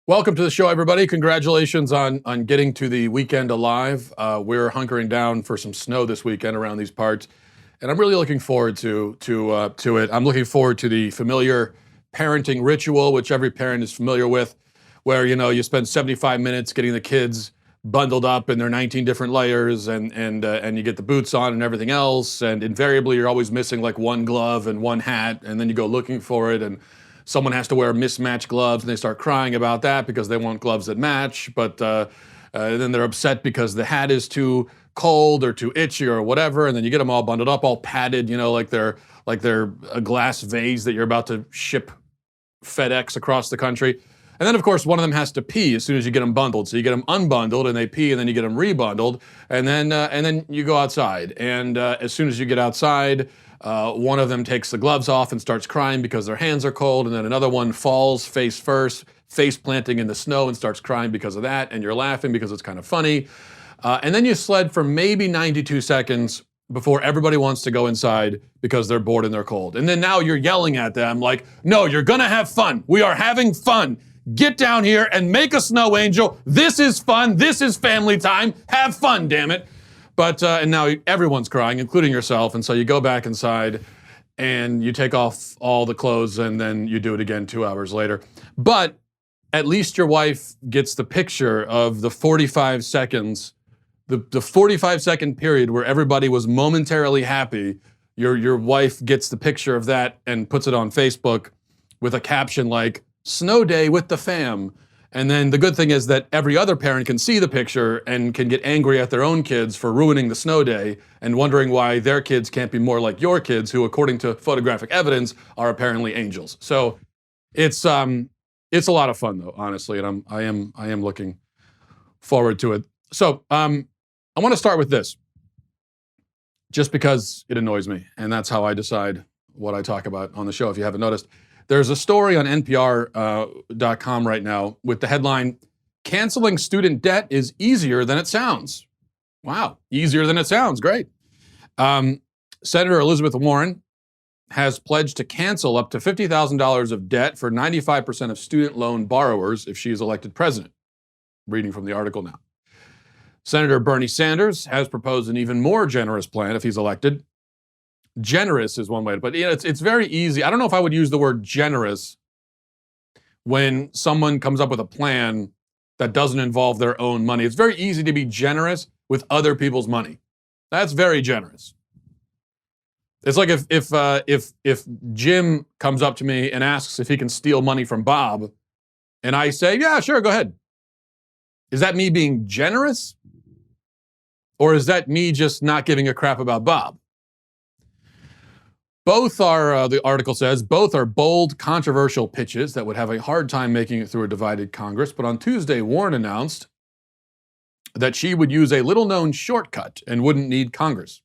Welcome to the show, everybody. Congratulations on getting to the weekend alive. We're hunkering down for some snow this weekend around these parts, and I'm really looking forward to it. I'm looking forward to the familiar parenting ritual, which every parent is familiar with, where you spend 75 minutes getting the kids bundled up in their 19 different layers, and you get the boots on and everything else, and invariably you're always missing like one glove and one hat, and then you go looking for it and someone has to wear mismatched gloves and they start crying about that because they want gloves that match, but then they're upset because the hat is too cold or too itchy or whatever, and then you get them all bundled up, all padded, like they're a glass vase that you're about to ship FedEx across the country. And then, of course, one of them has to pee as soon as you get them bundled. So you get them unbundled and they pee, and then you get them rebundled, and then you go outside. And as soon as you get outside, one of them takes the gloves off and starts crying because their hands are cold, and then another one falls face first, face planting in the snow, and starts crying because of that, and you're laughing because it's kind of funny. And then you sled for maybe 92 seconds before everybody wants to go inside because they're bored and they're cold. And then now you're yelling at them like, no, you're gonna have fun. We are having fun. Get down here and make a snow angel. This is fun. This is family time. Have fun, damn it. But, and now everyone's crying, including yourself, and so you go back inside and you take off all the clothes and then you do it again 2 hours later. But at least your wife gets the picture of the 45 seconds, the 45-second period where everybody was momentarily happy. Your wife gets the picture of that and puts it on Facebook with a caption like, "Snow day with the fam." And then the good thing is that every other parent can see the picture and can get angry at their own kids for ruining the snow day and wondering why their kids can't be more like your kids, who, according to photographic evidence, are apparently angels. So it's a lot of fun, though, honestly, and I am looking forward to it. So I want to start with this, just because it annoys me, and that's how I decide what I talk about on the show, if you haven't noticed. There's a story on NPR.com right now with the headline, "Canceling student debt is easier than it sounds." Wow, easier than it sounds, great. Senator Elizabeth Warren has pledged to cancel up to $50,000 of debt for 95% of student loan borrowers if she is elected president. Reading from the article now. Senator Bernie Sanders has proposed an even more generous plan if he's elected. Generous is one way to put it. It's very easy. I don't know if I would use the word generous when someone comes up with a plan that doesn't involve their own money. It's very easy to be generous with other people's money. That's very generous. It's like if Jim comes up to me and asks if he can steal money from Bob, and I say, yeah, sure, go ahead. Is that me being generous? Or is that me just not giving a crap about Bob? Both are, the article says, both are bold, controversial pitches that would have a hard time making it through a divided Congress. But on Tuesday, Warren announced that she would use a little-known shortcut and wouldn't need Congress.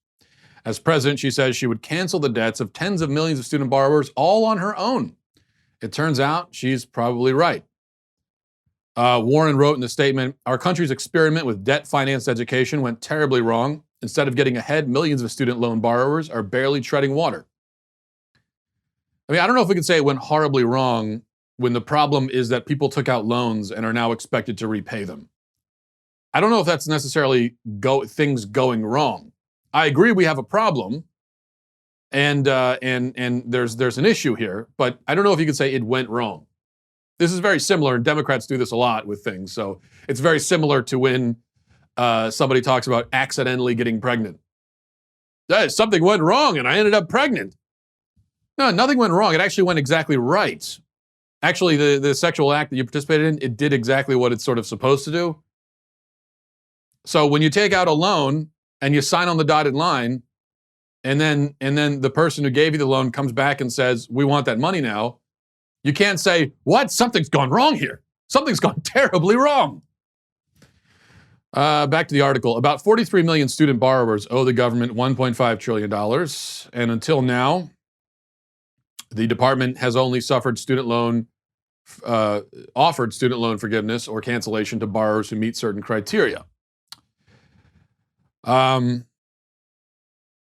As president, she says she would cancel the debts of tens of millions of student borrowers all on her own. It turns out she's probably right. Warren wrote in a statement, "Our country's experiment with debt-financed education went terribly wrong. Instead of getting ahead, millions of student loan borrowers are barely treading water." I mean, I don't know if we could say it went horribly wrong when the problem is that people took out loans and are now expected to repay them. I don't know if that's necessarily things going wrong. I agree we have a problem, and there's an issue here, but I don't know if you could say it went wrong. This is very similar, and Democrats do this a lot with things, so it's very similar to when somebody talks about accidentally getting pregnant. Something went wrong and I ended up pregnant. No, nothing went wrong. It actually went exactly right. Actually, the sexual act that you participated in, it did exactly what it's sort of supposed to do. So when you take out a loan and you sign on the dotted line, and then the person who gave you the loan comes back and says, "We want that money now," you can't say, "What? Something's gone wrong here. Something's gone terribly wrong." Back to the article. About 43 million student borrowers owe the government $1.5 trillion. And until now, the department has only offered student loan forgiveness or cancellation to borrowers who meet certain criteria.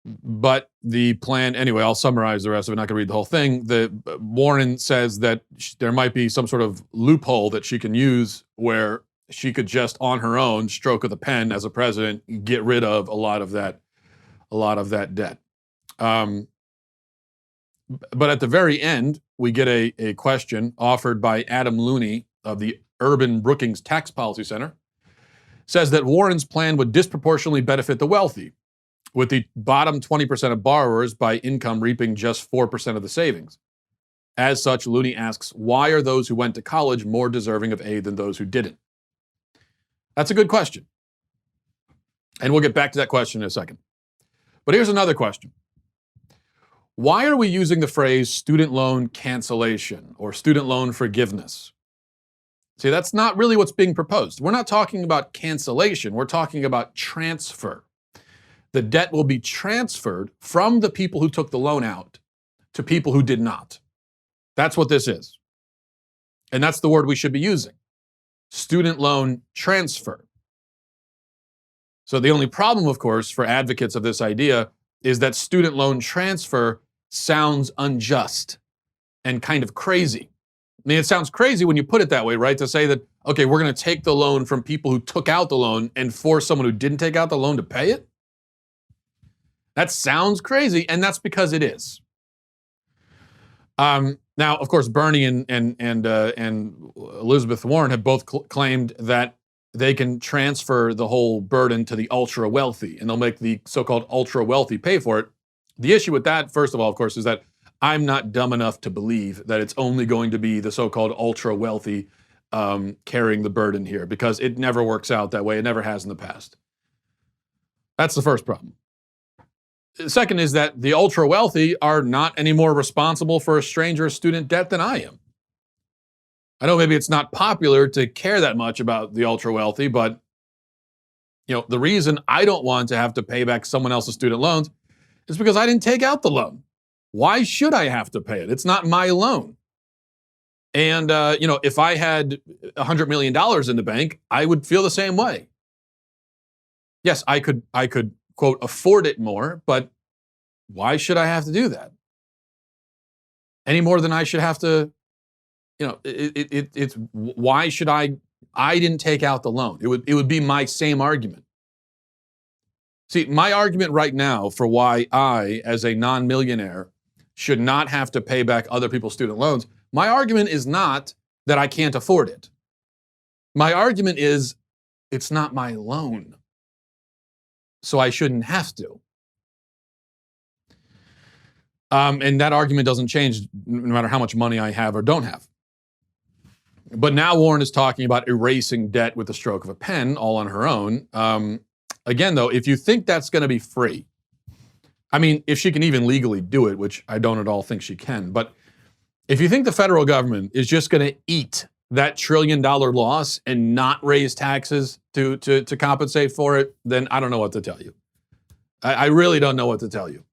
But the plan, anyway, I'll summarize the rest of it. I'm not going to read the whole thing. Warren says that there might be some sort of loophole that she can use where she could just, on her own, stroke of the pen as a president, get rid of a lot of that debt. But at the very end, we get a question offered by Adam Looney of the Urban Brookings Tax Policy Center. Says that Warren's plan would disproportionately benefit the wealthy, with the bottom 20% of borrowers by income reaping just 4% of the savings. As such, Looney asks, why are those who went to college more deserving of aid than those who didn't? That's a good question. And we'll get back to that question in a second. But here's another question. Why are we using the phrase student loan cancellation or student loan forgiveness? See, that's not really what's being proposed. We're not talking about cancellation. We're talking about transfer. The debt will be transferred from the people who took the loan out to people who did not. That's what this is. And that's the word we should be using. Student loan transfer. So the only problem, of course, for advocates of this idea is that student loan transfer sounds unjust and kind of crazy. I mean, it sounds crazy when you put it that way, right? To say that, okay, we're going to take the loan from people who took out the loan and force someone who didn't take out the loan to pay it? That sounds crazy, and that's because it is. Now, of course, Bernie and Elizabeth Warren have both claimed that they can transfer the whole burden to the ultra wealthy, and they'll make the so-called ultra wealthy pay for it. The issue with that, first of all, of course, is that I'm not dumb enough to believe that it's only going to be the so-called ultra wealthy carrying the burden here, because it never works out that way. It never has in the past. That's the first problem. The second is that the ultra wealthy are not any more responsible for a stranger's student debt than I am. I know maybe it's not popular to care that much about the ultra wealthy, but the reason I don't want to have to pay back someone else's student loans is because I didn't take out the loan. Why should I have to pay it? It's not my loan. And if I had $100 million in the bank, I would feel the same way. Yes, I could quote, afford it more, but why should I have to do that? Any more than I should have to, it's why should I didn't take out the loan. It would be my same argument. See, my argument right now for why I, as a non-millionaire, should not have to pay back other people's student loans, my argument is not that I can't afford it. My argument is it's not my loan, so I shouldn't have to. And that argument doesn't change no matter how much money I have or don't have. But now Warren is talking about erasing debt with the stroke of a pen, all on her own. Again, though, if you think that's going to be free, I mean, if she can even legally do it, which I don't at all think she can, but if you think the federal government is just going to eat that $1 trillion loss and not raise taxes to compensate for it, then I don't know what to tell you. I really don't know what to tell you.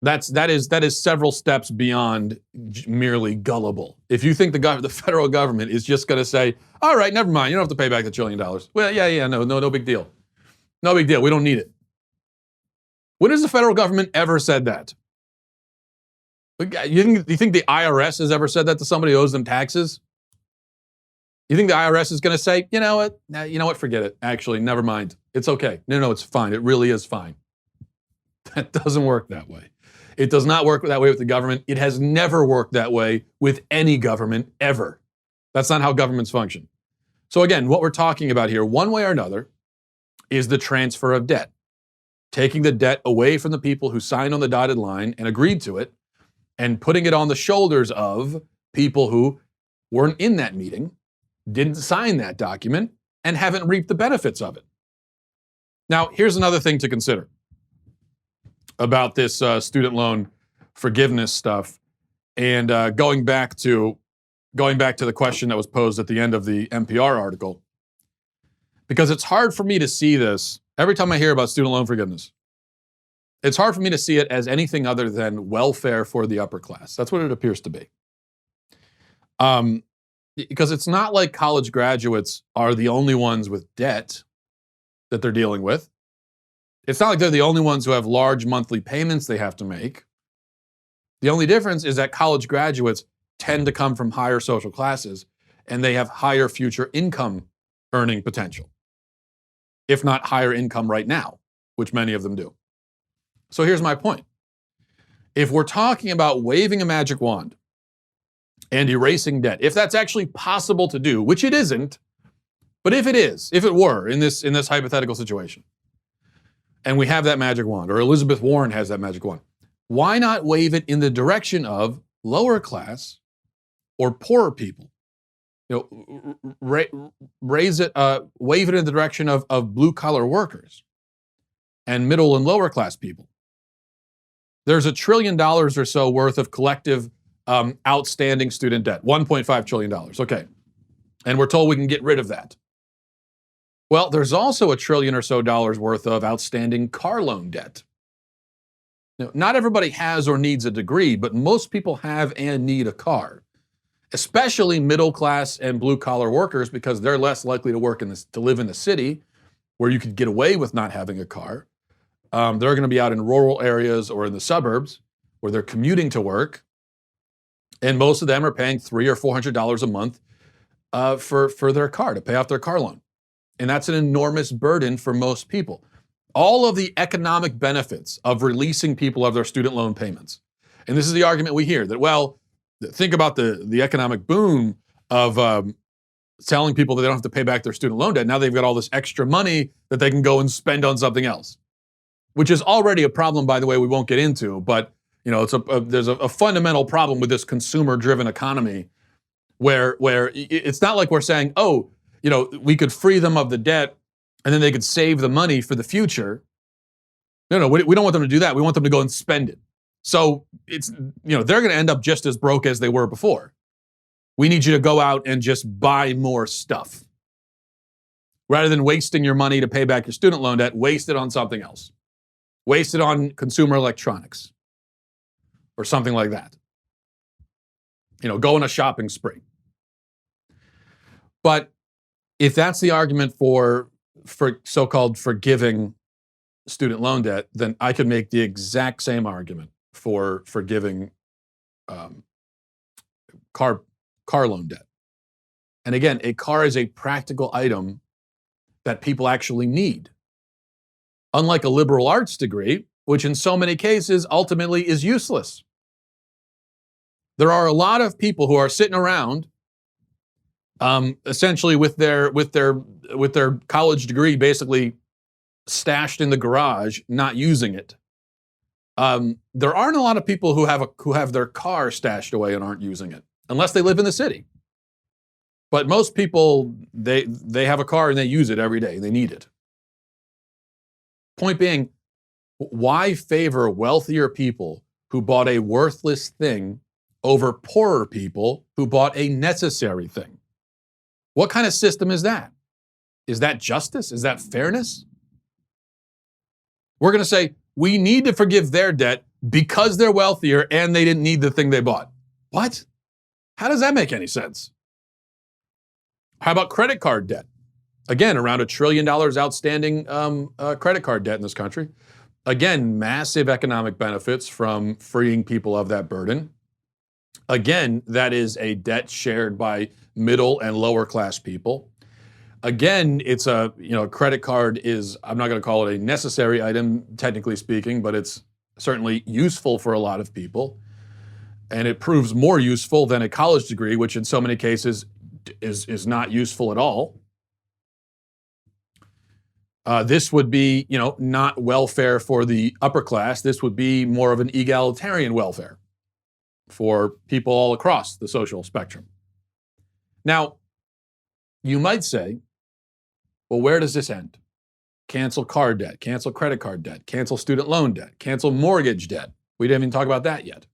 That is several steps beyond merely gullible. If you think the federal government is just going to say, all right, never mind, you don't have to pay back the $1 trillion. Well, yeah, no big deal. No big deal. We don't need it. When has the federal government ever said that? You think the IRS has ever said that to somebody who owes them taxes? You think the IRS is going to say, you know what, forget it. Actually, never mind. It's okay. No, it's fine. It really is fine. That doesn't work that way. It does not work that way with the government. It has never worked that way with any government ever. That's not how governments function. So again, what we're talking about here, one way or another, is the transfer of debt. Taking the debt away from the people who signed on the dotted line and agreed to it, and putting it on the shoulders of people who weren't in that meeting, didn't sign that document, and haven't reaped the benefits of it. Now, here's another thing to consider about this student loan forgiveness stuff, and going back to the question that was posed at the end of the NPR article, because it's hard for me to see this every time I hear about student loan forgiveness. It's hard for me to see it as anything other than welfare for the upper class. That's what it appears to be. Because it's not like college graduates are the only ones with debt that they're dealing with. It's not like they're the only ones who have large monthly payments they have to make. The only difference is that college graduates tend to come from higher social classes, and they have higher future income earning potential, if not higher income right now, which many of them do. So here's my point. If we're talking about waving a magic wand and erasing debt, if that's actually possible to do, which it isn't, but if it were in this hypothetical situation, and we have that magic wand, or Elizabeth Warren has that magic wand, why not wave it in the direction of lower class or poorer people? Raise it, wave it in the direction of blue collar workers and middle and lower class people. There's $1 trillion or so worth of collective outstanding student debt, $1.5 trillion. Okay. And we're told we can get rid of that. Well, there's also $1 trillion or so worth of outstanding car loan debt. Now, not everybody has or needs a degree, but most people have and need a car, especially middle class and blue collar workers, because they're less likely to live in the city where you could get away with not having a car. They're going to be out in rural areas or in the suburbs where they're commuting to work. And most of them are paying $300 or $400 a month for their car, to pay off their car loan. And that's an enormous burden for most people. All of the economic benefits of releasing people of their student loan payments. And this is the argument we hear that, well, think about the economic boom of telling people that they don't have to pay back their student loan debt. Now they've got all this extra money that they can go and spend on something else, which is already a problem, by the way, we won't get into. But there's a fundamental problem with this consumer-driven economy where it's not like we're saying, oh, we could free them of the debt and then they could save the money for the future. No, we don't want them to do that. We want them to go and spend it. So they're going to end up just as broke as they were before. We need you to go out and just buy more stuff. Rather than wasting your money to pay back your student loan debt, waste it on something else. Waste it on consumer electronics or something like that. Go on a shopping spree. But if that's the argument for so-called forgiving student loan debt, then I could make the exact same argument for forgiving car loan debt. And again, a car is a practical item that people actually need. Unlike a liberal arts degree, which in so many cases ultimately is useless. There are a lot of people who are sitting around essentially with their college degree basically stashed in the garage, not using it. There aren't a lot of people who have their car stashed away and aren't using it, unless they live in the city. But most people, they have a car and they use it every day. They need it. Point being, why favor wealthier people who bought a worthless thing over poorer people who bought a necessary thing? What kind of system is that? Is that justice? Is that fairness? We're going to say, we need to forgive their debt because they're wealthier and they didn't need the thing they bought. What? How does that make any sense? How about credit card debt? Again, around $1 trillion outstanding credit card debt in this country. Again, massive economic benefits from freeing people of that burden. Again, that is a debt shared by middle and lower class people. Again, it's credit card is, I'm not going to call it a necessary item, technically speaking, but it's certainly useful for a lot of people. And it proves more useful than a college degree, which in so many cases is not useful at all. This would be, not welfare for the upper class. This would be more of an egalitarian welfare for people all across the social spectrum. Now, you might say, well, where does this end? Cancel car debt, cancel credit card debt, cancel student loan debt, cancel mortgage debt. We didn't even talk about that yet.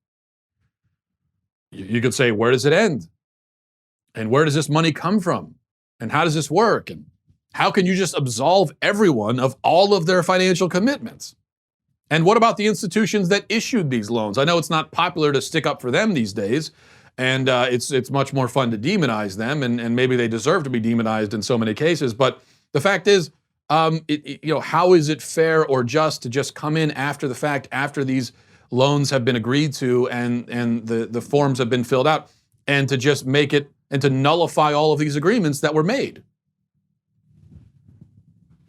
You could say, where does it end? And where does this money come from? And how does this work? And how can you just absolve everyone of all of their financial commitments? And what about the institutions that issued these loans? I know it's not popular to stick up for them these days, and it's much more fun to demonize them, and maybe they deserve to be demonized in so many cases. But the fact is, How is it fair or just to just come in after the fact, after these loans have been agreed to and the forms have been filled out, and to just make it and to nullify all of these agreements that were made?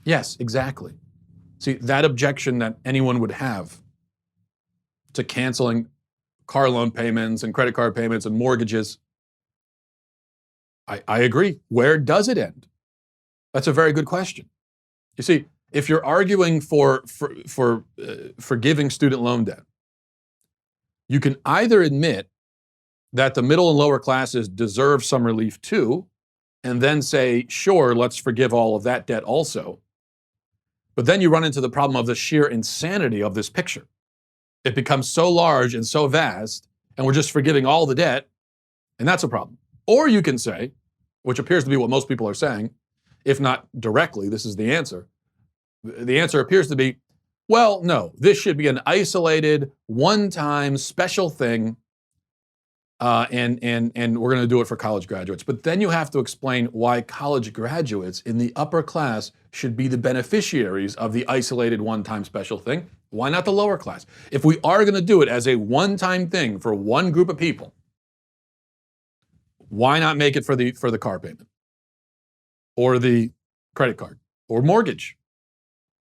Yes, exactly. See, that objection that anyone would have to canceling car loan payments and credit card payments and mortgages, I agree. Where does it end? That's a very good question. You see, if you're arguing for forgiving student loan debt, you can either admit that the middle and lower classes deserve some relief too, and then say, sure, let's forgive all of that debt also. But then you run into the problem of the sheer insanity of this picture. It becomes so large and so vast, and we're just forgiving all the debt, and that's a problem. Or you can say, which appears to be what most people are saying, if not directly, this is the answer. The answer appears to be, well, no, this should be an isolated, one-time, special thing, and we're going to do it for college graduates. But then you have to explain why college graduates in the upper class should be the beneficiaries of the isolated, one-time, special thing. Why not the lower class? If we are going to do it as a one-time thing for one group of people, why not make it for the car payment or the credit card or mortgage?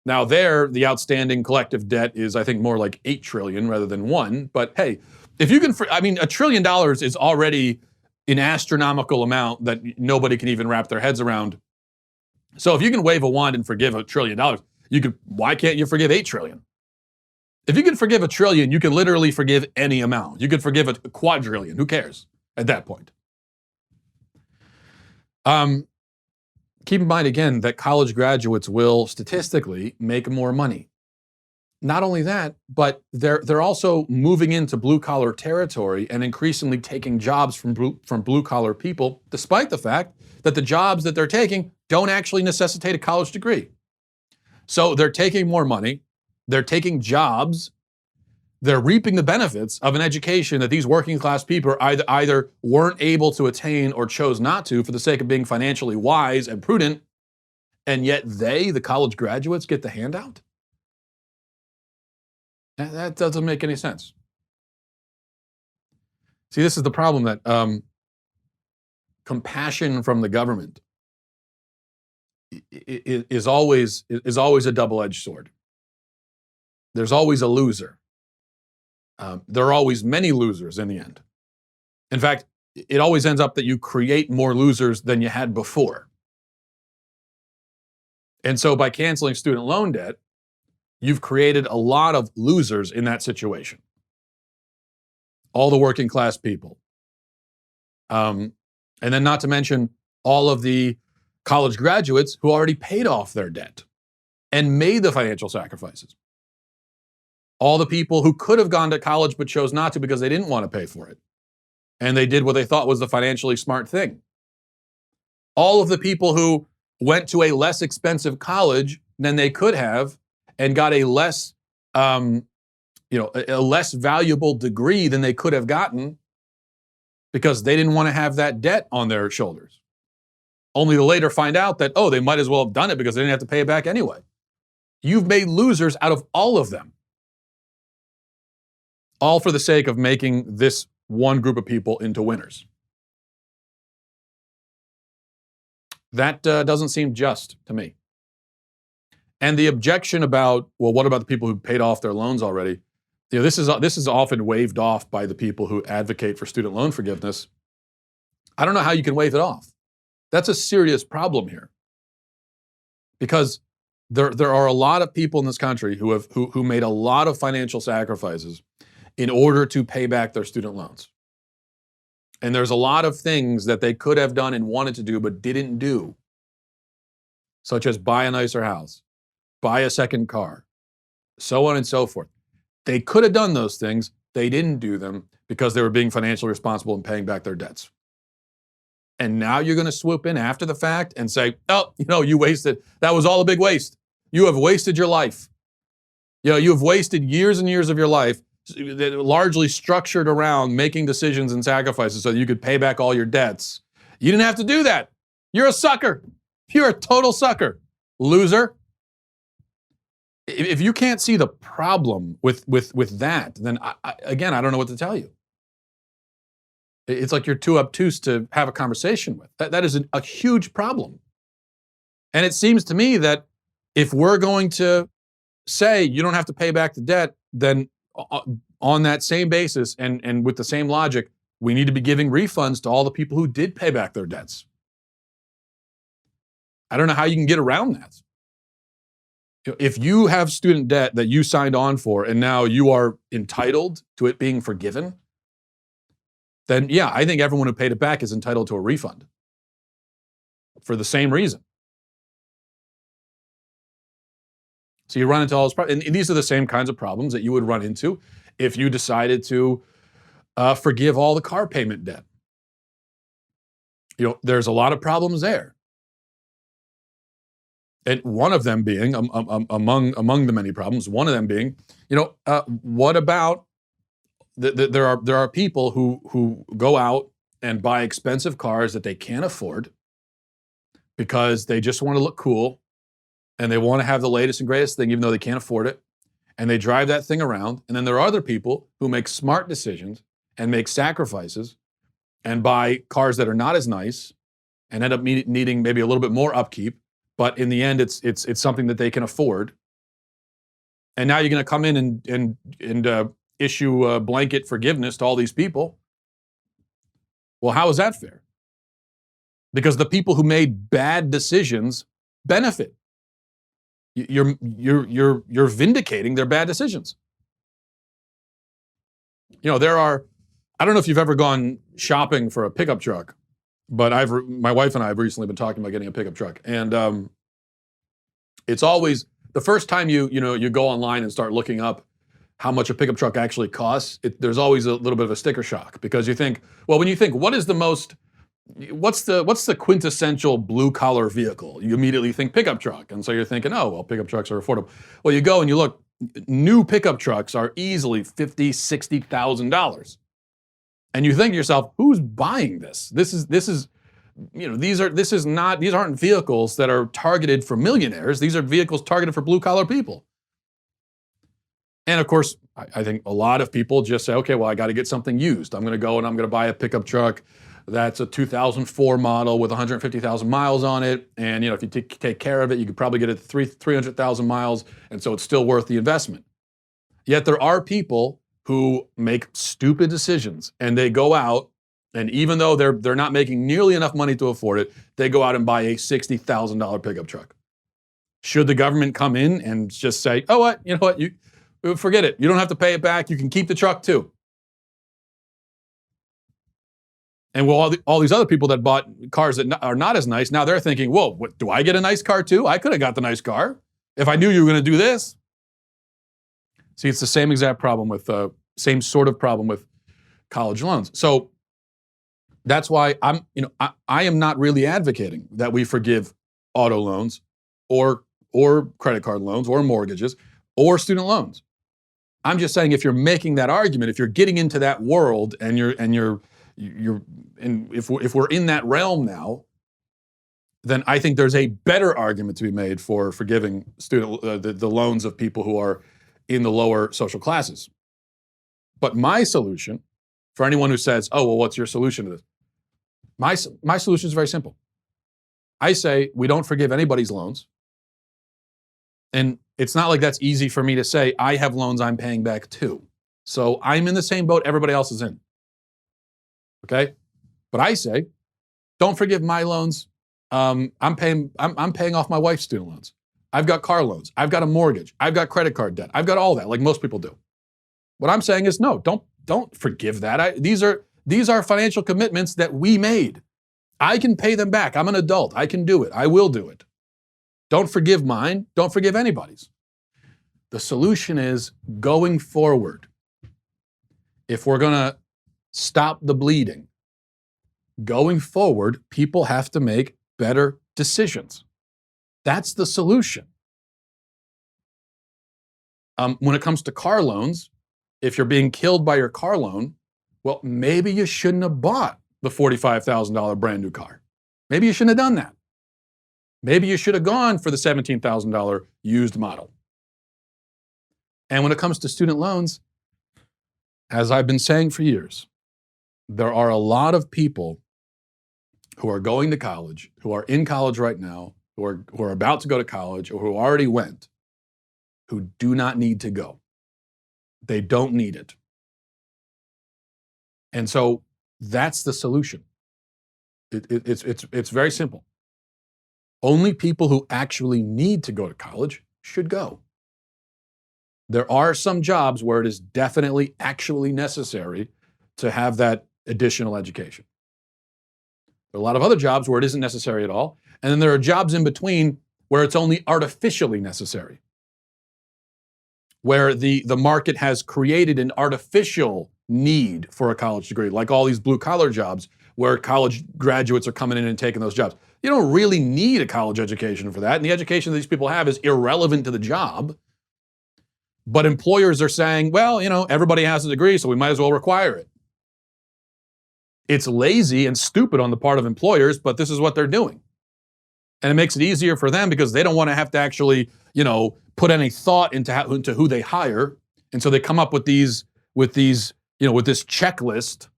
Now there, the outstanding collective debt is, I think, more like 8 trillion rather than 1. But hey, if you can, $1 trillion is already an astronomical amount that nobody can even wrap their heads around. So if you can wave a wand and forgive $1 trillion, why can't you forgive 8 trillion? If you can forgive $1 trillion, you can literally forgive any amount. You could forgive a quadrillion. Who cares at that point? Keep in mind again that college graduates will statistically make more money. Not only that, but they're also moving into blue collar territory and increasingly taking jobs from blue collar people, despite the fact that the jobs that they're taking don't actually necessitate a college degree. So they're taking more money, they're taking jobs, they're reaping the benefits of an education that these working class people either weren't able to attain or chose not to for the sake of being financially wise and prudent, and yet they, the college graduates, get the handout? That doesn't make any sense. See, this is the problem, that compassion from the government is always a double-edged sword. There's always a loser. There are always many losers in the end. In fact, it always ends up that you create more losers than you had before. And so by canceling student loan debt, you've created a lot of losers in that situation. All the working class people. And then not to mention all of the college graduates who already paid off their debt and made the financial sacrifices. All the people who could have gone to college but chose not to because they didn't want to pay for it. And they did what they thought was the financially smart thing. All of the people who went to a less expensive college than they could have and got a less, a less valuable degree than they could have gotten because they didn't want to have that debt on their shoulders. Only to later find out that, they might as well have done it because they didn't have to pay it back anyway. You've made losers out of all of them. All for the sake of making this one group of people into winners. That doesn't seem just to me. And the objection about, well, what about the people who paid off their loans already? This is often waved off by the people who advocate for student loan forgiveness. I don't know how you can wave it off. That's a serious problem here. Because there are a lot of people in this country who made a lot of financial sacrifices in order to pay back their student loans. And there's a lot of things that they could have done and wanted to do but didn't do, such as buy a nicer house, buy a second car, so on and so forth. They could have done those things. They didn't do them because they were being financially responsible and paying back their debts. And now you're going to swoop in after the fact and say, you wasted. That was all a big waste. You have wasted your life. You have wasted years and years of your life largely structured around making decisions and sacrifices so that you could pay back all your debts. You didn't have to do that. You're a sucker. You're a total sucker. Loser. If you can't see the problem with that, then again, I don't know what to tell you. It's like you're too obtuse to have a conversation with. That is a huge problem. And it seems to me that if we're going to say you don't have to pay back the debt, then on that same basis and with the same logic, we need to be giving refunds to all the people who did pay back their debts. I don't know how you can get around that. If you have student debt that you signed on for and now you are entitled to it being forgiven, then yeah, I think everyone who paid it back is entitled to a refund for the same reason. So you run into all those problems, and these are the same kinds of problems that you would run into if you decided to forgive all the car payment debt. There's a lot of problems there. And one of them being, among the many problems, one of them being, what about there are people who go out and buy expensive cars that they can't afford because they just want to look cool and they want to have the latest and greatest thing even though they can't afford it, and they drive that thing around. And then there are other people who make smart decisions and make sacrifices and buy cars that are not as nice and end up needing maybe a little bit more upkeep, but in the end it's something that they can afford. And now you're going to come in and issue a blanket forgiveness to all these people. Well, how is that fair? Because the people who made bad decisions benefit. You're vindicating their bad decisions. There are, I don't know if you've ever gone shopping for a pickup truck, but my wife and I have recently been talking about getting a pickup truck, and it's always the first time you go online and start looking up how much a pickup truck actually costs. There's always a little bit of a sticker shock because you think, well, when you think what's the quintessential blue collar vehicle, you immediately think pickup truck, and so you're thinking, oh well, pickup trucks are affordable. Well, you go and you look, new pickup trucks are easily $50,000-$60,000. And you think to yourself, who's buying this? These aren't vehicles that are targeted for millionaires. These are vehicles targeted for blue collar people. And of course, I think a lot of people just say, okay, well, I got to get something used. I'm going to go and I'm going to buy a pickup truck that's a 2004 model with 150,000 miles on it. And if you take care of it, you could probably get it 300,000 miles. And so it's still worth the investment. Yet there are people who make stupid decisions and they go out, and even though they're not making nearly enough money to afford it, they go out and buy a $60,000 pickup truck. Should the government come in and just say, oh, what? You know what? You forget it. You don't have to pay it back. You can keep the truck too. And well, all these other people that bought cars that are not as nice, now they're thinking, whoa, what, do I get a nice car too? I could have got the nice car if I knew you were going to do this. See, it's the same exact problem with, same sort of problem with college loans. So that's why I am not really advocating that we forgive auto loans or credit card loans or mortgages or student loans. I'm just saying if you're making that argument, if you're getting into that world and if we're in that realm now, then I think there's a better argument to be made for forgiving the loans of people who are in the lower social classes. But my solution, for anyone who says, oh, well, what's your solution to this? My solution is very simple. I say we don't forgive anybody's loans. And it's not like that's easy for me to say. I have loans I'm paying back too. So I'm in the same boat everybody else is in. Okay? But I say, don't forgive my loans. I'm paying off my wife's student loans. I've got car loans. I've got a mortgage. I've got credit card debt. I've got all that, like most people do. What I'm saying is, no, don't forgive that. These are financial commitments that we made. I can pay them back. I'm an adult. I can do it. I will do it. Don't forgive mine. Don't forgive anybody's. The solution is going forward. If we're going to stop the bleeding, going forward, people have to make better decisions. That's the solution. When it comes to car loans, if you're being killed by your car loan, well, maybe you shouldn't have bought the $45,000 brand new car. Maybe you shouldn't have done that. Maybe you should have gone for the $17,000 used model. And when it comes to student loans, as I've been saying for years, there are a lot of people who are going to college, who are in college right now, who are about to go to college, or who already went, who do not need to go. They don't need it. And so that's the solution. It's very simple. Only people who actually need to go to college should go. There are some jobs where it is definitely actually necessary to have that additional education. There are a lot of other jobs where it isn't necessary at all. And then there are jobs in between where it's only artificially necessary, where the market has created an artificial need for a college degree, like all these blue-collar jobs where college graduates are coming in and taking those jobs. You don't really need a college education for that, and the education that these people have is irrelevant to the job. But employers are saying, well, everybody has a degree, so we might as well require it. It's lazy and stupid on the part of employers, but this is what they're doing. And it makes it easier for them because they don't want to have to actually, put any thought into who they hire. And so they come up with this checklist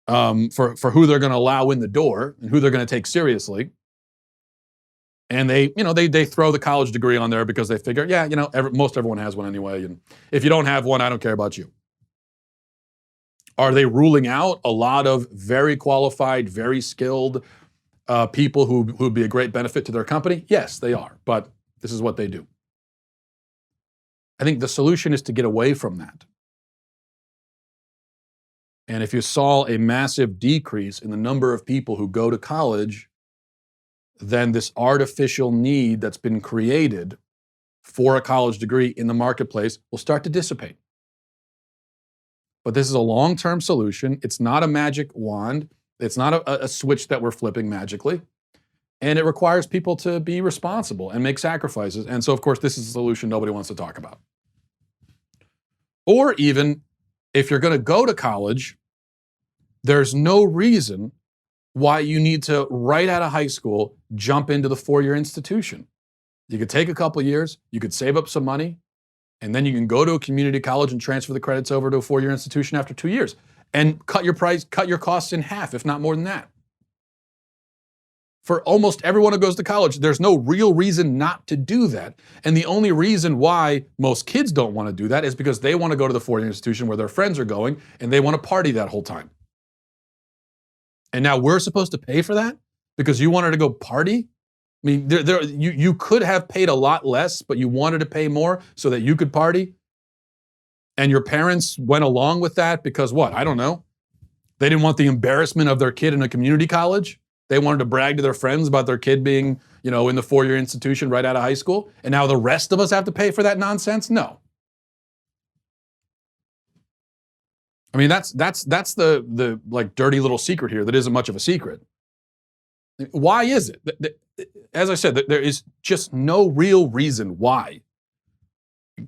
for who they're going to allow in the door and who they're going to take seriously. And they throw the college degree on there because they figure, most everyone has one anyway. And if you don't have one, I don't care about you. Are they ruling out a lot of very qualified, very skilled people who'd be a great benefit to their company? Yes, they are. But this is what they do. I think the solution is to get away from that. And if you saw a massive decrease in the number of people who go to college, then this artificial need that's been created for a college degree in the marketplace will start to dissipate. But this is a long-term solution. It's not a magic wand. It's not a switch that we're flipping magically. And it requires people to be responsible and make sacrifices. And so, of course, this is a solution nobody wants to talk about. Or even, if you're going to go to college, there's no reason why you need to, right out of high school, jump into the four-year institution. You could take a couple of years, you could save up some money, and then you can go to a community college and transfer the credits over to a four-year institution after 2 years and cut your costs in half, if not more than that. For almost everyone who goes to college, there's no real reason not to do that. And the only reason why most kids don't want to do that is because they want to go to the four-year institution where their friends are going and they want to party that whole time. And now we're supposed to pay for that because you wanted to go party? I mean, you could have paid a lot less, but you wanted to pay more so that you could party. And your parents went along with that because what? I don't know. They didn't want the embarrassment of their kid in a community college. They wanted to brag to their friends about their kid being, in the four-year institution right out of high school. And now the rest of us have to pay for that nonsense? No. I mean, that's the like dirty little secret here that isn't much of a secret. Why is it? As I said, there is just no real reason why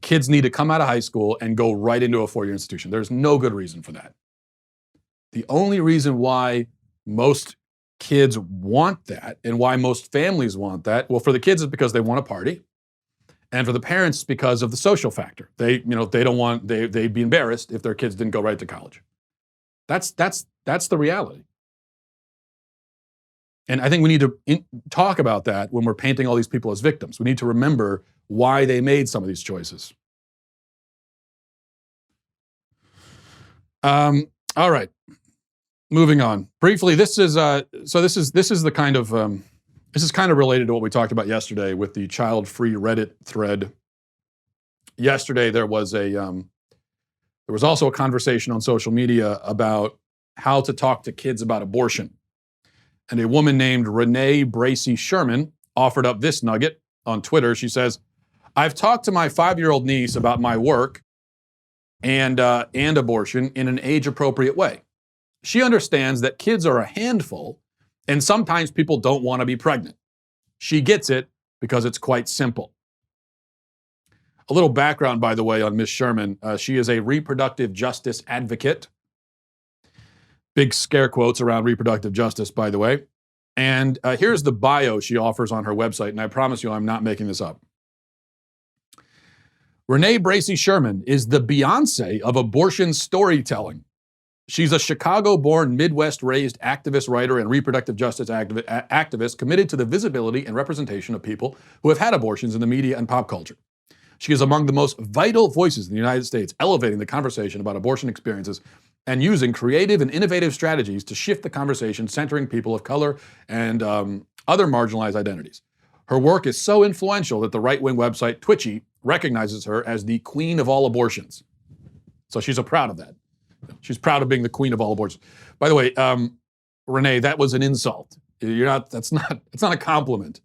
kids need to come out of high school and go right into a four-year institution. There's no good reason for that. The only reason why most kids want that and why most families want that, well, for the kids, it's because they want to party. And for the parents, because of the social factor. They'd be embarrassed if their kids didn't go right to college. That's the reality. And I think we need to talk about that when we're painting all these people as victims. We need to remember why they made some of these choices. All right, moving on. Briefly, this is kind of related to what we talked about yesterday with the child-free Reddit thread. Yesterday, there was also a conversation on social media about how to talk to kids about abortion. And a woman named Renee Bracy Sherman offered up this nugget on Twitter. She says, "I've talked to my 5-year-old niece about my work and abortion in an age-appropriate way. She understands that kids are a handful and sometimes people don't want to be pregnant. She gets it because it's quite simple." A little background, by the way, on Ms. Sherman. She is a reproductive justice advocate. Big scare quotes around reproductive justice, by the way. And here's the bio she offers on her website, and I promise you I'm not making this up. Renee Bracy Sherman is the Beyonce of abortion storytelling. She's a Chicago-born, Midwest-raised activist, writer, and reproductive justice activist committed to the visibility and representation of people who have had abortions in the media and pop culture. She is among the most vital voices in the United States, elevating the conversation about abortion experiences and using creative and innovative strategies to shift the conversation, centering people of color and other marginalized identities. Her work is so influential that the right-wing website Twitchy recognizes her as the queen of all abortions. So she's proud of that. She's proud of being the queen of all abortions. By the way, Renee, that was an insult. It's not a compliment.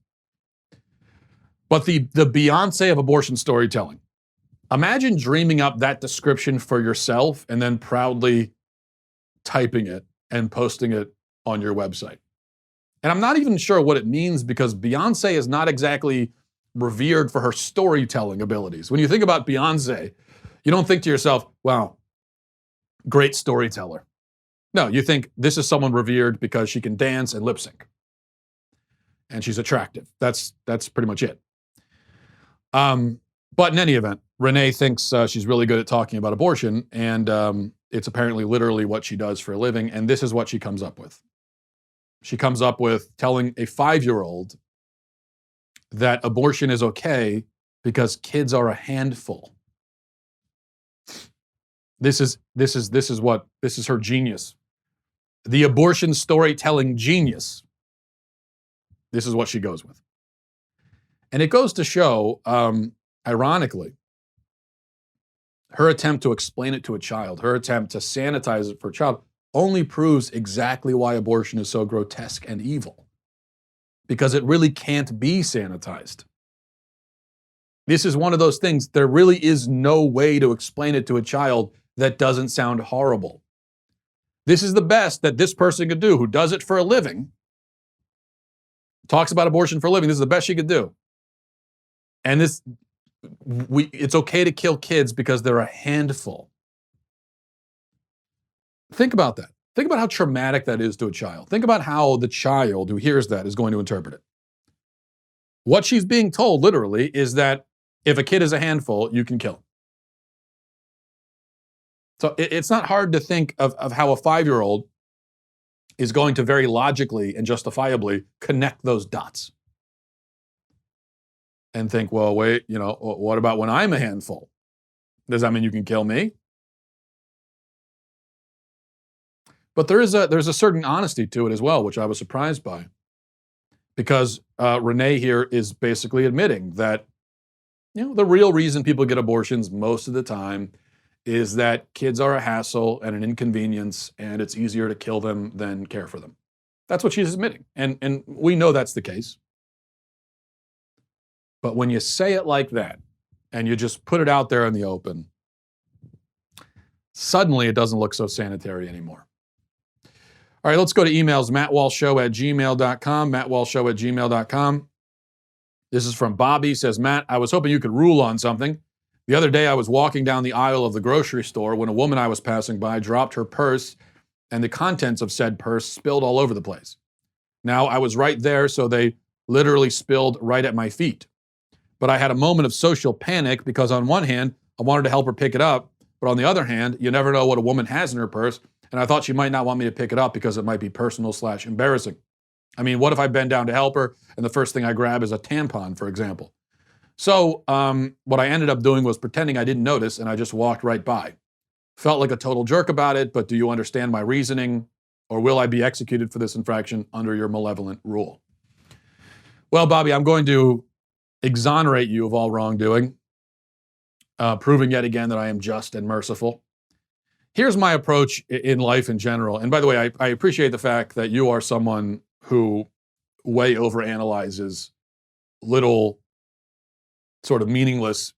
But the Beyonce of abortion storytelling. Imagine dreaming up that description for yourself and then proudly typing it and posting it on your website. And I'm not even sure what it means because Beyonce is not exactly revered for her storytelling abilities. When you think about Beyonce, you don't think to yourself, wow, great storyteller. No, you think this is someone revered because she can dance and lip sync. And she's attractive. That's pretty much it. But in any event, Renee thinks she's really good at talking about abortion, and it's apparently literally what she does for a living, and this is what she comes up with. She comes up with telling a 5-year-old that abortion is okay because kids are a handful. This is her genius. The abortion storytelling genius. This is what she goes with. And it goes to show, ironically, her attempt to explain it to a child, her attempt to sanitize it for a child, only proves exactly why abortion is so grotesque and evil. Because it really can't be sanitized. This is one of those things, there really is no way to explain it to a child that doesn't sound horrible. This is the best that this person could do, who does it for a living, talks about abortion for a living. This is the best she could do. And it's okay to kill kids because they're a handful. Think about that. Think about how traumatic that is to a child. Think about how the child who hears that is going to interpret it. What she's being told, literally, is that if a kid is a handful, you can kill him. So it's not hard to think of how a 5-year-old is going to very logically and justifiably connect those dots. And think, well, wait, what about when I'm a handful? Does that mean you can kill me? But there's a certain honesty to it as well, which I was surprised by. Because Renee here is basically admitting that, the real reason people get abortions most of the time is that kids are a hassle and an inconvenience, and it's easier to kill them than care for them. That's what she's admitting. And we know that's the case. But when you say it like that, and you just put it out there in the open, suddenly it doesn't look so sanitary anymore. All right, let's go to emails. mattwalshshow@gmail.com, mattwalshshow@gmail.com. This is from Bobby. He says, Matt, I was hoping you could rule on something. The other day I was walking down the aisle of the grocery store when a woman I was passing by dropped her purse, and the contents of said purse spilled all over the place. Now, I was right there, so they literally spilled right at my feet. But I had a moment of social panic because on one hand, I wanted to help her pick it up, but on the other hand, you never know what a woman has in her purse, and I thought she might not want me to pick it up because it might be personal/embarrassing. I mean, what if I bend down to help her and the first thing I grab is a tampon, for example? So what I ended up doing was pretending I didn't notice, and I just walked right by. Felt like a total jerk about it, but do you understand my reasoning, or will I be executed for this infraction under your malevolent rule? Well, Bobby, I'm going to exonerate you of all wrongdoing, proving yet again that I am just and merciful. Here's my approach in life in general. And by the way, I appreciate the fact that you are someone who way overanalyzes little sort of meaningless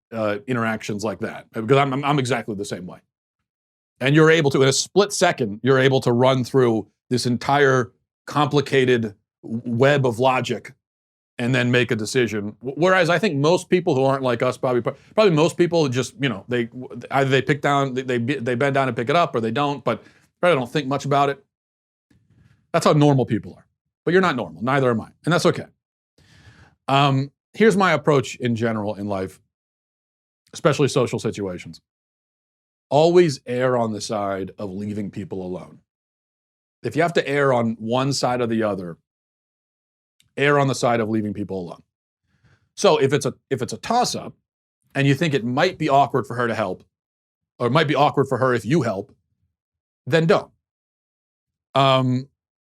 interactions like that, because I'm exactly the same way. And you're able to, in a split second, you're able to run through this entire complicated web of logic and then make a decision. Whereas I think most people who aren't like us, probably most people just, they either they pick down, they bend down and pick it up, or they don't, but probably don't think much about it. That's how normal people are. But you're not normal. Neither am I. And that's okay. Here's my approach in general in life, especially social situations. Always err on the side of leaving people alone. If you have to err on one side or the other, err on the side of leaving people alone. So if it's a toss-up and you think it might be awkward for her to help, or it might be awkward for her if you help, then don't.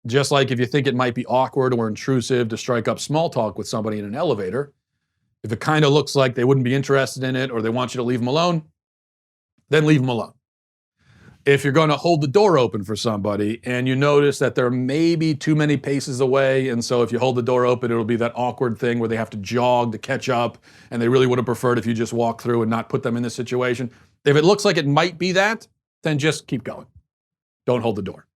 Just like if you think it might be awkward or intrusive to strike up small talk with somebody in an elevator, if it kind of looks like they wouldn't be interested in it or they want you to leave them alone, then leave them alone. If you're going to hold the door open for somebody and you notice that they're maybe too many paces away, and so if you hold the door open, it'll be that awkward thing where they have to jog to catch up, and they really would have preferred if you just walk through and not put them in this situation. If it looks like it might be that, then just keep going. Don't hold the door.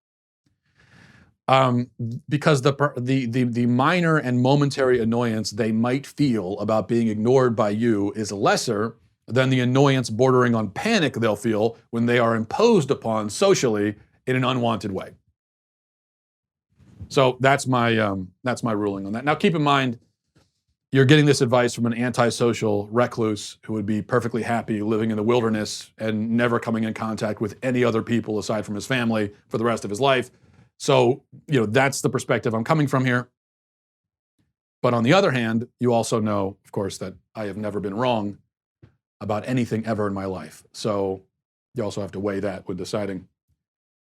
Because the minor and momentary annoyance they might feel about being ignored by you is lesser than the annoyance bordering on panic they'll feel when they are imposed upon socially in an unwanted way. So that's my ruling on that. Now keep in mind, you're getting this advice from an antisocial recluse who would be perfectly happy living in the wilderness and never coming in contact with any other people aside from his family for the rest of his life. So, that's the perspective I'm coming from here. But on the other hand, you also know, of course, that I have never been wrong about anything ever in my life. So you also have to weigh that when deciding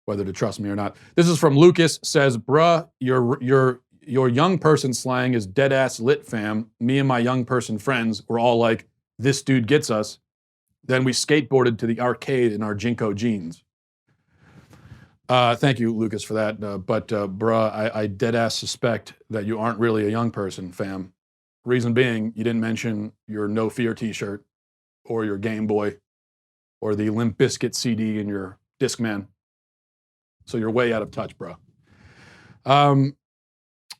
whether to trust me or not. This is from Lucas, says, bruh, your young person slang is dead ass lit, fam. Me and my young person friends were all like, this dude gets us. Then we skateboarded to the arcade in our Jinko jeans. Thank you, Lucas, for that. But bruh, I dead ass suspect that you aren't really a young person, fam. Reason being, you didn't mention your No Fear t-shirt or your Game Boy or the Limp Bizkit CD in your Discman. So you're way out of touch, bro.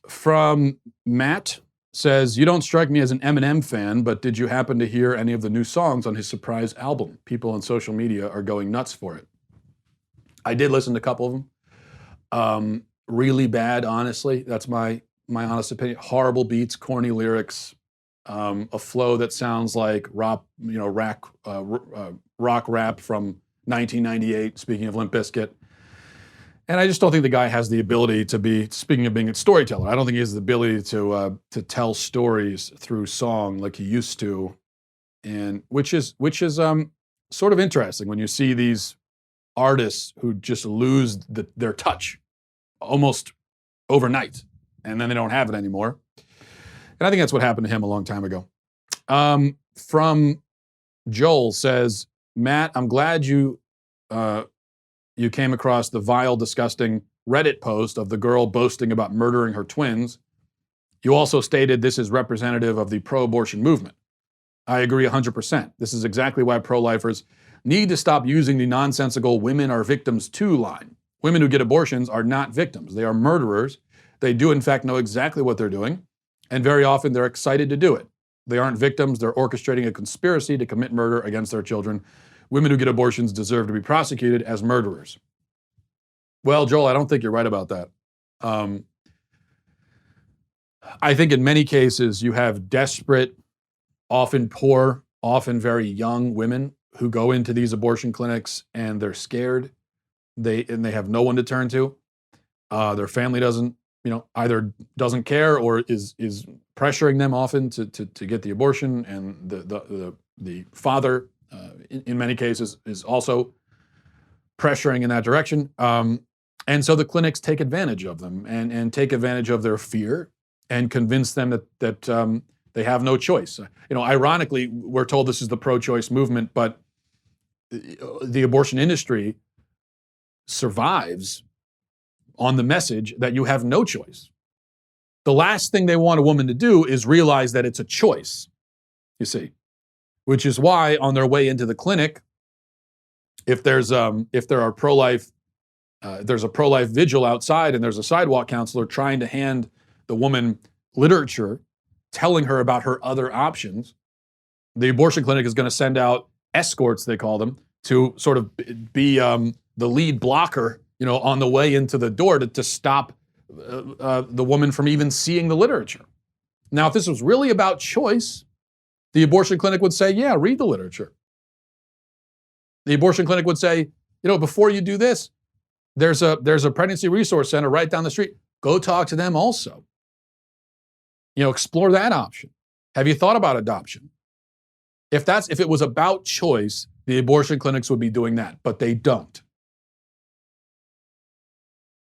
From Matt, says, you don't strike me as an Eminem fan, but did you happen to hear any of the new songs on his surprise album? People on social media are going nuts for it. I did listen to a couple of them. Really bad, honestly. That's my honest opinion. Horrible beats, corny lyrics, a flow that sounds like rock rap from 1998, speaking of Limp Bizkit. And I just don't think the guy has the ability to be, speaking of being a storyteller, I don't think he has the ability to tell stories through song like he used to. And which is sort of interesting when you see these artists who just lose their touch almost overnight, and then they don't have it anymore. And I think that's what happened to him a long time ago. From Joel, says, Matt, I'm glad you came across the vile, disgusting Reddit post of the girl boasting about murdering her twins. You also stated this is representative of the pro-abortion movement. I agree 100%. This is exactly why pro-lifers need to stop using the nonsensical women are victims too line. Women who get abortions are not victims. They are murderers. They do, in fact, know exactly what they're doing, and very often they're excited to do it. They aren't victims. They're orchestrating a conspiracy to commit murder against their children. Women who get abortions deserve to be prosecuted as murderers. Well, Joel, I don't think you're right about that. I think in many cases you have desperate, often poor, often very young women who go into these abortion clinics and they're scared. They have no one to turn to. Their family doesn't, either doesn't care or is pressuring them often to get the abortion, and the father, in many cases, is also pressuring in that direction. And so the clinics take advantage of them and take advantage of their fear and convince them that they have no choice. Ironically, we're told this is the pro-choice movement, but the abortion industry survives on the message that you have no choice. The last thing they want a woman to do is realize that it's a choice, you see, which is why on their way into the clinic, if there are pro-life, there's a pro-life vigil outside and there's a sidewalk counselor trying to hand the woman literature, telling her about her other options, the abortion clinic is going to send out escorts, they call them, to sort of be the lead blocker, on the way into the door to stop the woman from even seeing the literature. Now, if this was really about choice, the abortion clinic would say, yeah, read the literature. The abortion clinic would say, before you do this, there's a pregnancy resource center right down the street. Go talk to them also. Explore that option. Have you thought about adoption? If it was about choice, the abortion clinics would be doing that, but they don't.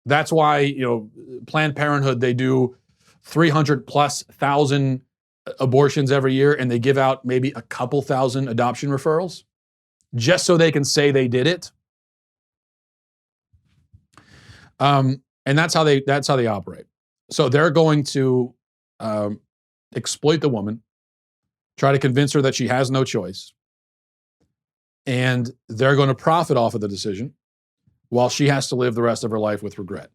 That's why, Planned Parenthood, they do 300,000+ abortions every year, and they give out maybe a couple thousand adoption referrals just so they can say they did it. And that's how they operate. So they're going to exploit the woman, try to convince her that she has no choice, and they're going to profit off of the decision while she has to live the rest of her life with regret.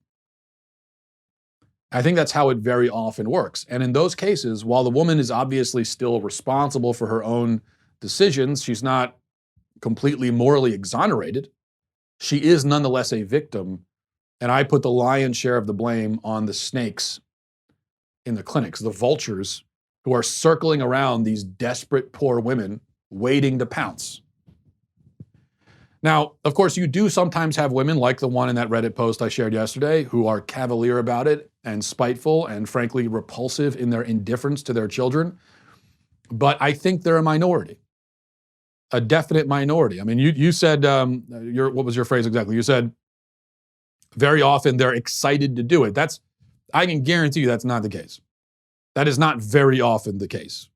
I think that's how it very often works. And in those cases, while the woman is obviously still responsible for her own decisions, she's not completely morally exonerated. She is nonetheless a victim. And I put the lion's share of the blame on the snakes in the clinics, the vultures who are circling around these desperate poor women waiting to pounce. Now, of course, you do sometimes have women like the one in that Reddit post I shared yesterday who are cavalier about it and spiteful and frankly repulsive in their indifference to their children. But I think they're a minority, a definite minority. I mean, you said, what was your phrase exactly? You said, very often they're excited to do it. I can guarantee you that's not the case. That is not very often the case.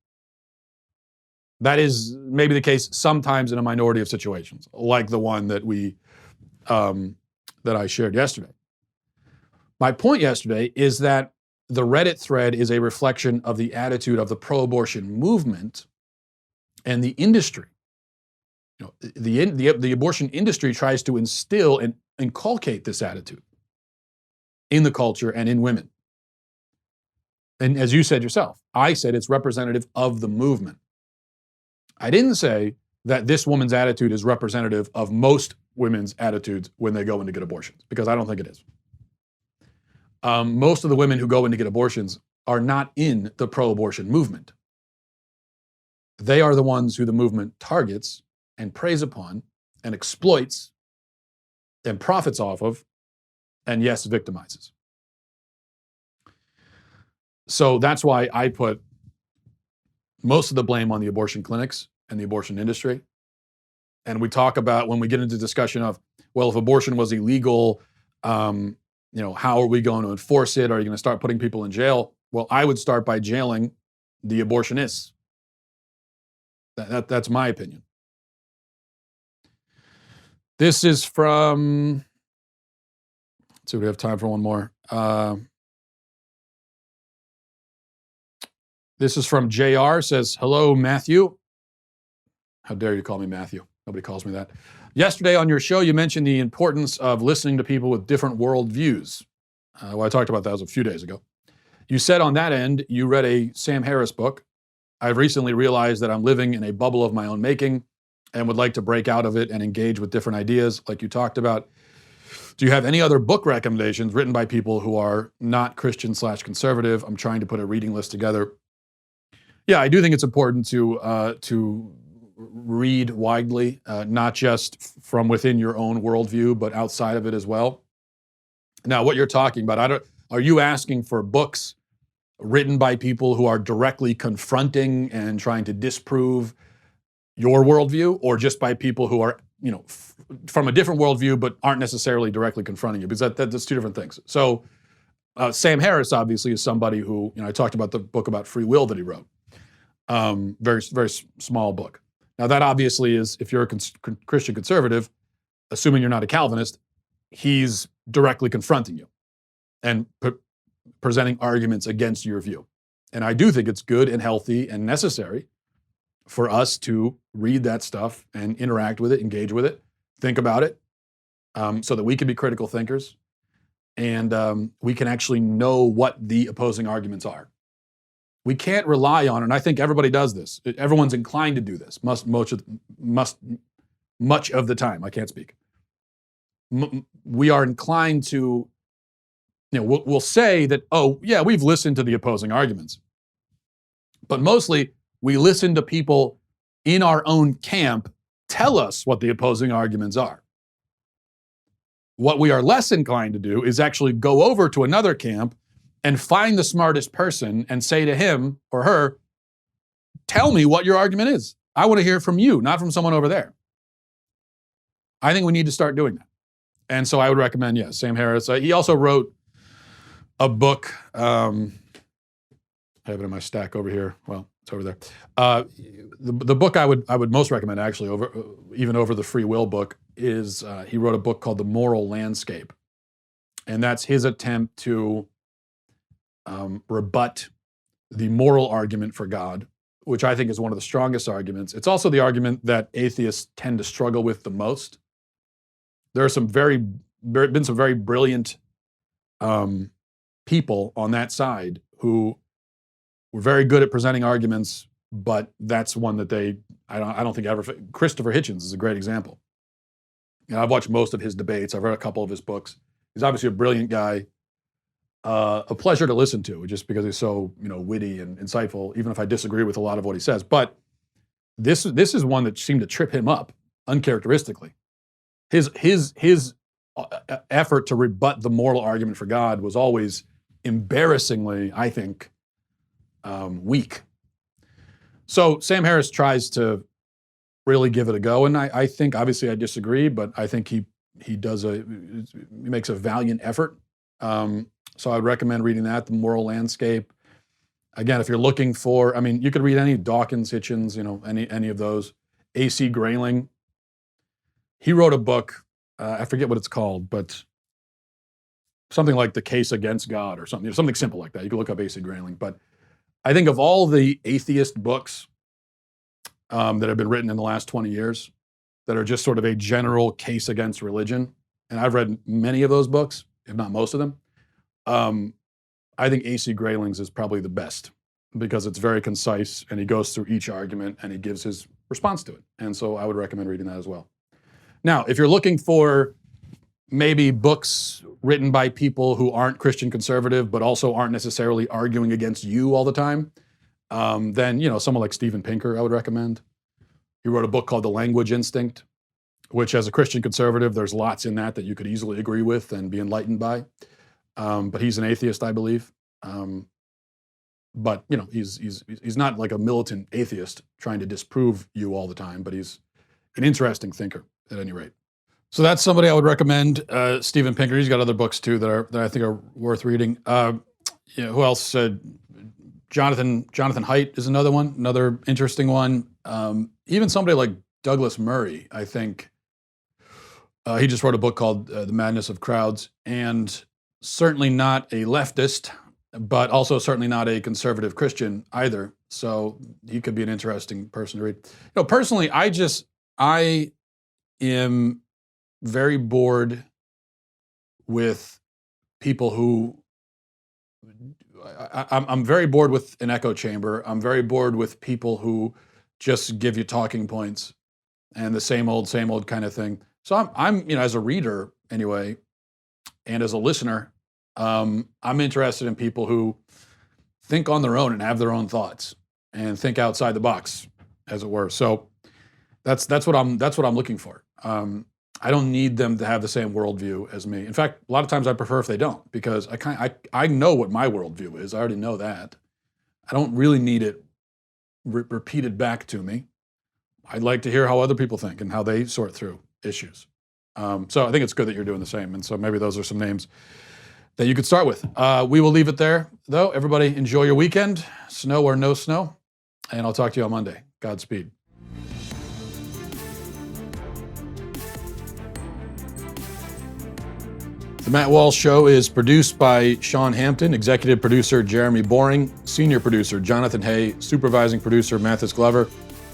That is maybe the case sometimes in a minority of situations, like the one that I shared yesterday. My point yesterday is that the Reddit thread is a reflection of the attitude of the pro-abortion movement and the industry. The abortion industry tries to instill and inculcate this attitude in the culture and in women. And as you said yourself, I said it's representative of the movement. I didn't say that this woman's attitude is representative of most women's attitudes when they go in to get abortions, because I don't think it is. Most of the women who go in to get abortions are not in the pro-abortion movement. They are the ones who the movement targets and preys upon and exploits and profits off of, and yes, victimizes. So that's why I put most of the blame on the abortion clinics and the abortion industry. And we talk about, when we get into discussion of, well, if abortion was illegal, how are we going to enforce it? Are you going to start putting people in jail? Well, I would start by jailing the abortionists. That's my opinion. This is from, let's see, we have time for one more. This is from JR, says, hello, Matthew. How dare you call me Matthew? Nobody calls me that. Yesterday on your show, you mentioned the importance of listening to people with different worldviews. Well, I talked about that a few days ago. You said on that end, you read a Sam Harris book. I've recently realized that I'm living in a bubble of my own making and would like to break out of it and engage with different ideas like you talked about. Do you have any other book recommendations written by people who are not Christian/conservative? I'm trying to put a reading list together. Yeah, I do think it's important to read widely, not just from within your own worldview, but outside of it as well. Now, what you're talking about, are you asking for books written by people who are directly confronting and trying to disprove your worldview, or just by people who are, from a different worldview, but aren't necessarily directly confronting you? Because that's two different things. So Sam Harris obviously is somebody who, I talked about the book about free will that he wrote. Very, very small book. Now that obviously is, if you're a Christian conservative, assuming you're not a Calvinist, he's directly confronting you and presenting arguments against your view. And I do think it's good and healthy and necessary for us to read that stuff and interact with it, engage with it, think about it, so that we can be critical thinkers and we can actually know what the opposing arguments are. We can't rely on, and I think everybody does this. Everyone's inclined to do this. Much of the time. I can't speak. We are inclined to we'll say that, oh, yeah, we've listened to the opposing arguments. But mostly, we listen to people in our own camp tell us what the opposing arguments are. What we are less inclined to do is actually go over to another camp and find the smartest person and say to him or her, tell me what your argument is. I want to hear from you, not from someone over there. I think we need to start doing that. And so I would recommend, Sam Harris. He also wrote a book. I have it in my stack over here. Well, it's over there. The book I would most recommend, actually, over the free will book, is he wrote a book called The Moral Landscape. And that's his attempt to rebut the moral argument for God, which I think is one of the strongest arguments. It's also the argument that atheists tend to struggle with the most. There are been some very brilliant people on that side who were very good at presenting arguments, but that's one that I don't think ever. Christopher Hitchens is a great example. I've watched most of his debates. I've read a couple of his books. He's obviously a brilliant guy, a pleasure to listen to, just because he's so witty and insightful, even if I disagree with a lot of what he says. But this is one that seemed to trip him up uncharacteristically. His effort to rebut the moral argument for God was always embarrassingly, I think, weak. So Sam Harris tries to really give it a go, and I think, obviously I disagree, but I think he makes a valiant effort. So I'd recommend reading that, The Moral Landscape. Again, if you're looking for, you could read any Dawkins, Hitchens, any of those. A.C. Grayling. He wrote a book, I forget what it's called, but something like The Case Against God or something simple like that. You can look up A.C. Grayling. But I think of all the atheist books that have been written in the last 20 years that are just sort of a general case against religion, and I've read many of those books, if not most of them, I think A.C. Grayling's is probably the best because it's very concise and he goes through each argument and he gives his response to it. And so I would recommend reading that as well. Now, if you're looking for maybe books written by people who aren't Christian conservative, but also aren't necessarily arguing against you all the time, then, someone like Steven Pinker I would recommend. He wrote a book called The Language Instinct, which as a Christian conservative, there's lots in that you could easily agree with and be enlightened by. But he's an atheist, I believe. But he's not like a militant atheist trying to disprove you all the time, but he's an interesting thinker at any rate. So that's somebody I would recommend. Steven Pinker. He's got other books too that I think are worth reading. Who else? Jonathan Haidt is another one, another interesting one. Even somebody like Douglas Murray, I think. He just wrote a book called The Madness of Crowds, and certainly not a leftist, but also certainly not a conservative Christian either. So he could be an interesting person to read. Personally, I am very bored with people who, I'm very bored with an echo chamber. I'm very bored with people who just give you talking points and the same old kind of thing. So I'm as a reader anyway, and as a listener, I'm interested in people who think on their own and have their own thoughts and think outside the box, as it were. So that's what I'm looking for. I don't need them to have the same worldview as me. In fact, a lot of times I prefer if they don't, because I know what my worldview is. I already know that. I don't really need it repeated back to me. I'd like to hear how other people think and how they sort through issues. So I think it's good that you're doing the same. And so maybe those are some names that you could start with. We will leave it there, though. Everybody enjoy your weekend, snow or no snow, and I'll talk to you on Monday. Godspeed. The Matt Walsh Show is produced by Sean Hampton, executive producer Jeremy Boring, senior producer Jonathan Hay, supervising producer Mathis Glover,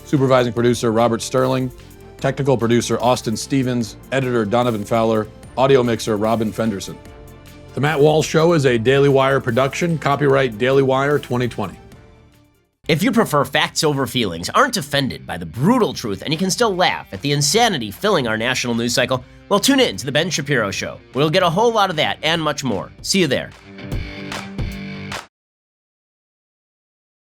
supervising producer Robert Sterling, technical producer Austin Stevens, editor Donovan Fowler, audio mixer Robin Fenderson. The Matt Walsh Show is a Daily Wire production, copyright Daily Wire 2020. If you prefer facts over feelings, aren't offended by the brutal truth, and you can still laugh at the insanity filling our national news cycle, Well, tune in to The Ben Shapiro Show. We'll get a whole lot of that and much more. See you there.